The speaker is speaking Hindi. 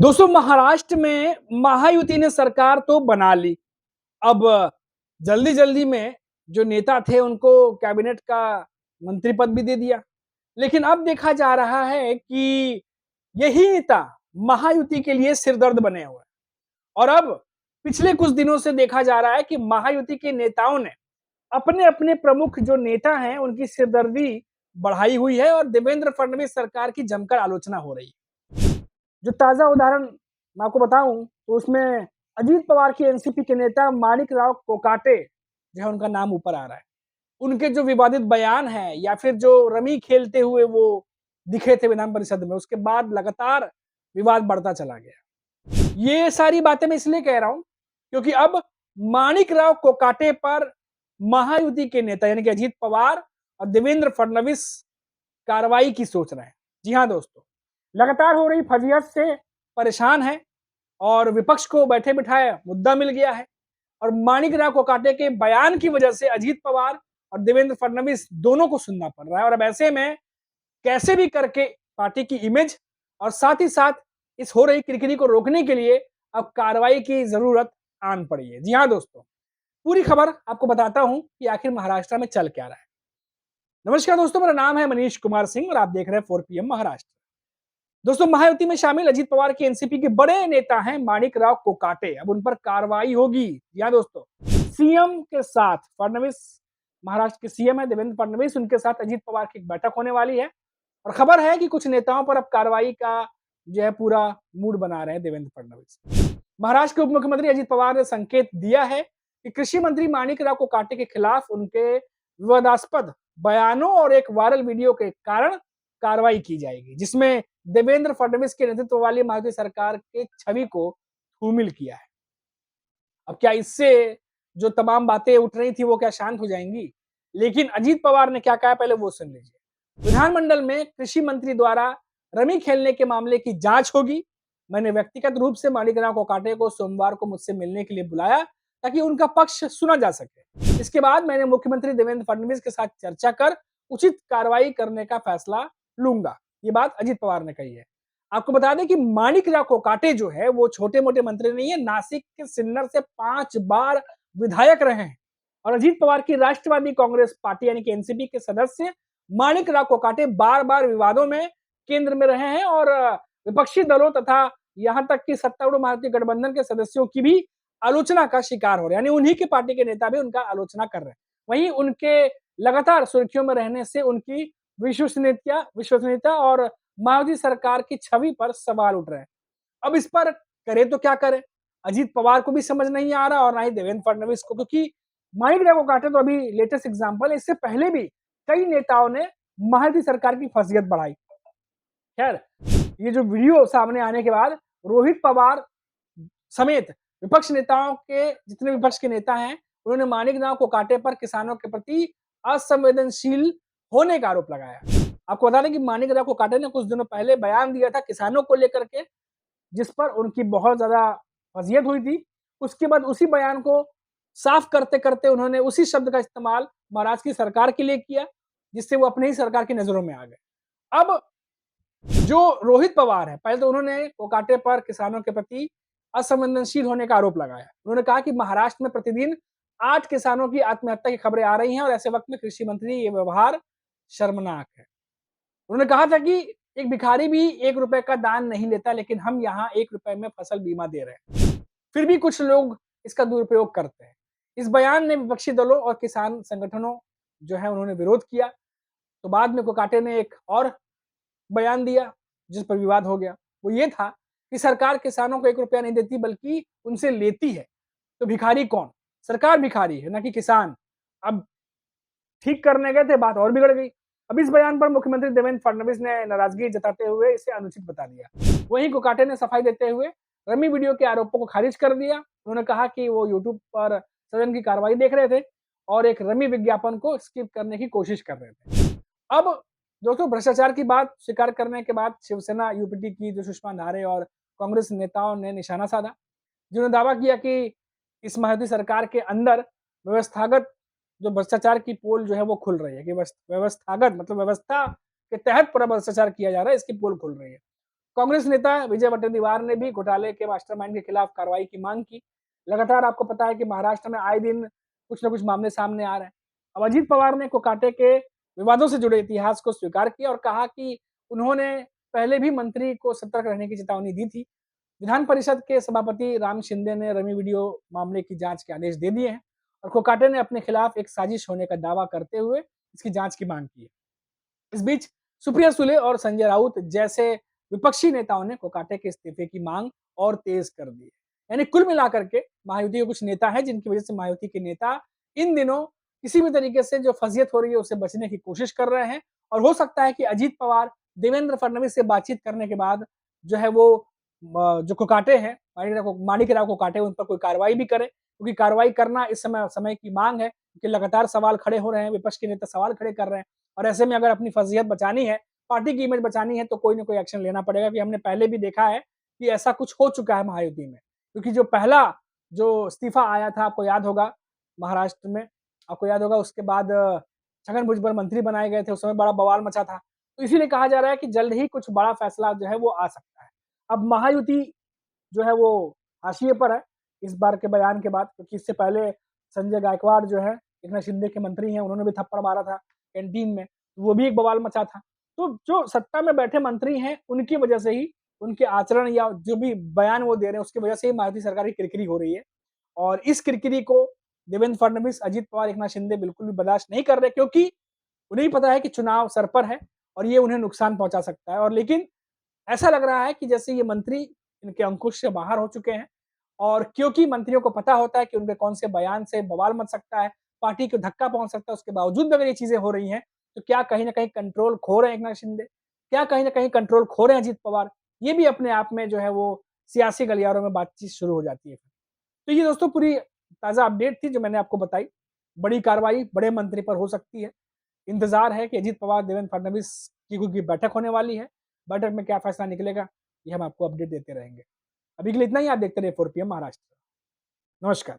दोस्तों महाराष्ट्र में महायुति ने सरकार तो बना ली। अब जल्दी-जल्दी में जो नेता थे उनको कैबिनेट का मंत्री पद भी दे दिया। लेकिन अब देखा जा रहा है कि यही नेता महायुति के लिए सिरदर्द बने हुए हैं। और अब पिछले कुछ दिनों से देखा जा रहा है कि महायुति के नेताओं ने अपने-अपने प्रमुख जो नेता हैं उनकी सिरदर्दी बढ़ाई हुई है और देवेंद्र फडणवीस सरकार की जमकर आलोचना हो रही है। जो ताज़ा उदाहरण मैं आपको बताऊँ तो उसमें अजीत पवार की एनसीपी के नेता माणिक राव कोकाटे जो है उनका नाम ऊपर आ रहा है। उनके जो विवादित बयान हैं या फिर जो रमी खेलते हुए वो दिखे थे विधान परिषद में, उसके बाद लगातार विवाद बढ़ता चला गया। ये सारी बातें मैं इसलिए कह रहा हूँ क्योंकि अब माणिक राव कोकाटे पर महायुति के नेता यानी कि अजीत पवार और देवेंद्र फडणवीस कार्रवाई की सोच रहे हैं। जी हाँ दोस्तों, लगातार हो रही फजीहत से परेशान है और विपक्ष को बैठे-बिठाए मुद्दा मिल गया है और माणिक राव कोकाटे के बयान की वजह से अजीत पवार और देवेंद्र फडणवीस दोनों को सुनना पड़ रहा है और अब ऐसे में कैसे भी करके पार्टी की इमेज और साथ ही साथ इस हो रही किरकिरी को रोकने के लिए अब कार्रवाई की जरूरत आन पड़ी है। जी हाँ दोस्तों, पूरी खबर आपको बताता हूं कि आखिर महाराष्ट्र में चल क्या रहा है। नमस्कार दोस्तों, मेरा नाम है मनीष कुमार सिंह और आप देख रहे हैं 4 पीएम महाराष्ट्र। दोस्तों महायुति में शामिल अजीत पवार के एनसीपी के बड़े नेता हैं माणिक राव कोकाटे। अब उन पर कार्रवाई होगी। या दोस्तों, सीएम के साथ फडणवीस, महाराष्ट्र के सीएम है देवेंद्र फडणवीस, उनके साथ अजीत पवार की एक बैठक होने वाली है और खबर है कि कुछ नेताओं पर अब कार्रवाई का जो है पूरा मूड बना रहे हैं देवेंद्र फडणवीस। महाराष्ट्र के उप मुख्यमंत्री अजीत पवार ने संकेत दिया है कि कृषि मंत्री माणिक राव कोकाटे के खिलाफ उनके विवादास्पद बयानों और एक वायरल वीडियो के कारण कार्रवाई की जाएगी, जिसमें देवेंद्र फडणवीस के नेतृत्व वाली महायुति सरकार के छवि को धूमिल किया है। अब क्या इससे जो तमाम बातें उठ रही थी वो क्या शांत हो जाएंगी? लेकिन अजीत पवार ने क्या कहा पहले वो सुन लीजिए। विधानमंडल में कृषि मंत्री द्वारा रमी खेलने के मामले की जांच होगी। मैंने व्यक्तिगत रूप से माणिक राव कोकाटे को सोमवार को मुझसे मिलने के लिए बुलाया ताकि उनका पक्ष सुना जा सके। इसके बाद मैंने मुख्यमंत्री देवेंद्र फडणवीस के साथ चर्चा कर उचित कार्रवाई करने का फैसला लूंगा। ये बात अजीत पवार ने कही है। आपको बता दें कि माणिक राव कोकाटे जो है वो छोटे-मोटे मंत्री नहीं है, नासिक के सिन्नर से 5 बार विधायक रहे हैं और अजीत पवार की राष्ट्रवादी कांग्रेस पार्टी यानी कि एनसीपी के सदस्य माणिक राव कोकाटे बार-बार विवादों में केंद्र में रहे हैं और विपक्षी दलों तथा यहां तक कि सत्तारूढ़ महायुति गठबंधन के सदस्यों की भी आलोचना का शिकार हो रहे हैं, यानी उन्हीं की पार्टी के नेता भी उनका आलोचना कर रहे हैं। वहीं उनके लगातार सुर्खियों में रहने से उनकी विश्वसनीयता और मायावती सरकार की छवि पर सवाल उठ रहे हैं। अब इस पर करे तो क्या करे? अजीत पवार को भी समझ नहीं आ रहा और ना ही देवेंद्र फडणवीस को, क्योंकि माणिक राव कोकाटे तो अभी लेटेस्ट एग्जांपल है। इससे पहले भी कई नेताओं ने मायावती सरकार की फसीयत बढ़ाई। खैर, ये जो वीडियो सामने आने के बाद रोहित पवार समेत विपक्ष नेताओं के जितने विपक्ष के नेता हैं उन्होंने माणिक राव कोकाटे पर किसानों के प्रति असंवेदनशील होने का आरोप लगाया। आपको बता दें कि माणिक राव कोकाटे ने कुछ दिनों पहले बयान दिया था किसानों को लेकर के, जिस पर उनकी बहुत ज्यादा फजीयत हुई थी। उसके बाद उसी बयान को साफ करते करते उन्होंने उसी शब्द का इस्तेमाल महाराष्ट्र की सरकार के लिए किया, जिससे वो अपने ही सरकार की नजरों में आ गए। अब जो रोहित पवार है, पहले तो उन्होंने कोकाटे पर किसानों के प्रति असंवेदनशील होने का आरोप लगाया। उन्होंने कहा कि महाराष्ट्र में प्रतिदिन 8 किसानों की आत्महत्या की खबरें आ रही हैं और ऐसे वक्त में कृषि मंत्री ये व्यवहार शर्मनाक है। उन्होंने कहा था कि एक भिखारी भी 1 रुपए का दान नहीं लेता, लेकिन हम यहाँ 1 रुपए में फसल बीमा दे रहे हैं। फिर भी कुछ लोग इसका दुरुपयोग करते हैं। इस बयान ने विपक्षी दलों और किसान संगठनों जो है उन्होंने विरोध किया। तो बाद में कोकाटे ने एक और बयान दिया जिस पर विवाद हो गया। वो ये था कि सरकार किसानों को 1 रुपया नहीं देती बल्कि उनसे लेती है। तो भिखारी कौन? सरकार भिखारी है, ना कि किसान। अब ठीक करने गए थे, बात और बिगड़ गई। अब इस बयान पर मुख्यमंत्री देवेंद्र फडणवीस ने नाराजगी जताते हुए इसे अनुचित बता दिया। वहीं कोकाटे ने सफाई देते हुए रमी वीडियो के आरोपों को खारिज कर दिया। उन्होंने कहा कि वो यूट्यूब पर सदन की कार्रवाई देख रहे थे और एक रमी विज्ञापन को स्किप करने की कोशिश कर रहे थे। अब दोस्तों, भ्रष्टाचार की बात स्वीकार करने के बाद शिवसेना यूपीटी की जो सुषमा नारे और कांग्रेस नेताओं ने निशाना साधा, जिन्होंने दावा किया कि इस महायुति सरकार के अंदर व्यवस्थागत जो भ्रष्टाचार की पोल जो है वो खुल रही है कि व्यवस्थागत मतलब व्यवस्था के तहत पूरा भ्रष्टाचार किया जा रहा है, इसकी पोल खुल रही है। कांग्रेस नेता विजय वडेट्टीवार ने भी घोटाले के मास्टरमाइंड के खिलाफ कार्रवाई की मांग की। लगातार आपको पता है कि महाराष्ट्र में आए दिन कुछ न कुछ मामले सामने आ रहे हैं। अब अजीत पवार ने कोकाटे के विवादों से जुड़े इतिहास को स्वीकार किया और कहा कि उन्होंने पहले भी मंत्री को सतर्क रहने की चेतावनी दी थी। विधान परिषद के सभापति राम शिंदे ने रवि वीडियो मामले की जांच के आदेश दे दिए हैं और कोकाटे ने अपने खिलाफ एक साजिश होने का दावा करते हुए इसकी जांच की मांग की है। इस बीच सुप्रिया सुले और संजय राउत जैसे विपक्षी नेताओं ने कोकाटे के इस्तीफे की मांग और तेज कर दी है। यानी कुल मिलाकर के महायुति के कुछ नेता हैं जिनकी वजह से महायुति के नेता इन दिनों किसी भी तरीके से जो फजीयत हो रही है उससे बचने की कोशिश कर रहे हैं और हो सकता है कि अजीत पवार देवेंद्र फडणवीस से बातचीत करने के बाद जो है वो जो कोकाटे हैं माणिक राव कोकाटे उन पर कोई कार्रवाई भी करे, क्योंकि कार्रवाई करना इस समय की मांग है, क्योंकि लगातार सवाल खड़े हो रहे हैं, विपक्ष के नेता सवाल खड़े कर रहे हैं और ऐसे में अगर अपनी फजीयत बचानी है, पार्टी की इमेज बचानी है तो कोई ना कोई एक्शन लेना पड़ेगा। कि हमने पहले भी देखा है कि ऐसा कुछ हो चुका है महायुति में, क्योंकि जो पहला जो इस्तीफा आया था आपको याद होगा महाराष्ट्र में, आपको याद होगा उसके बाद छगन भुजबल मंत्री बनाए गए थे, उस समय बड़ा बवाल मचा था। तो इसीलिए कहा जा रहा है कि जल्द ही कुछ बड़ा फैसला जो है वो आ सकता है। अब महायुति जो है वो हाशिए पर है इस बार के बयान के बाद, क्योंकि इससे पहले संजय गायकवाड़ जो है एकनाथ शिंदे के मंत्री हैं, उन्होंने भी थप्पड़ मारा था कैंटीन में, वो भी एक बवाल मचा था। तो जो सत्ता में बैठे मंत्री हैं उनकी वजह से ही, उनके आचरण या जो भी बयान वो दे रहे हैं उसकी वजह से ही मायावती सरकार की किरकिरी हो रही है और इस किरकिरी को देवेंद्र फडणवीस, अजित पवार, एकनाथ शिंदे बिल्कुल भी बर्दाश्त नहीं कर रहे, क्योंकि उन्हें भी पता है कि चुनाव सर पर है और ये उन्हें नुकसान पहुंचा सकता है। और लेकिन ऐसा लग रहा है कि जैसे ये मंत्री इनके अंकुश से बाहर हो चुके हैं और क्योंकि मंत्रियों को पता होता है कि उनके कौन से बयान से बवाल मच सकता है, पार्टी को धक्का पहुंच सकता है, उसके बावजूद अगर ये चीजें हो रही हैं तो क्या कहीं ना कहीं कंट्रोल खो रहे हैं एकनाथ शिंदे, क्या कहीं ना कहीं कंट्रोल खो रहे हैं अजीत पवार, ये भी अपने आप में जो है वो सियासी गलियारों में बातचीत शुरू हो जाती है। तो ये दोस्तों पूरी ताजा अपडेट थी जो मैंने आपको बताई। बड़ी कार्रवाई बड़े मंत्री पर हो सकती है। इंतजार है कि अजीत पवार देवेंद्र फडणवीस की बैठक होने वाली है। बैठक में क्या फैसला निकलेगा ये हम आपको अपडेट देते रहेंगे। अभी के लिए इतना ही। आप देखते रहिए 4 PM महाराष्ट्र। नमस्कार।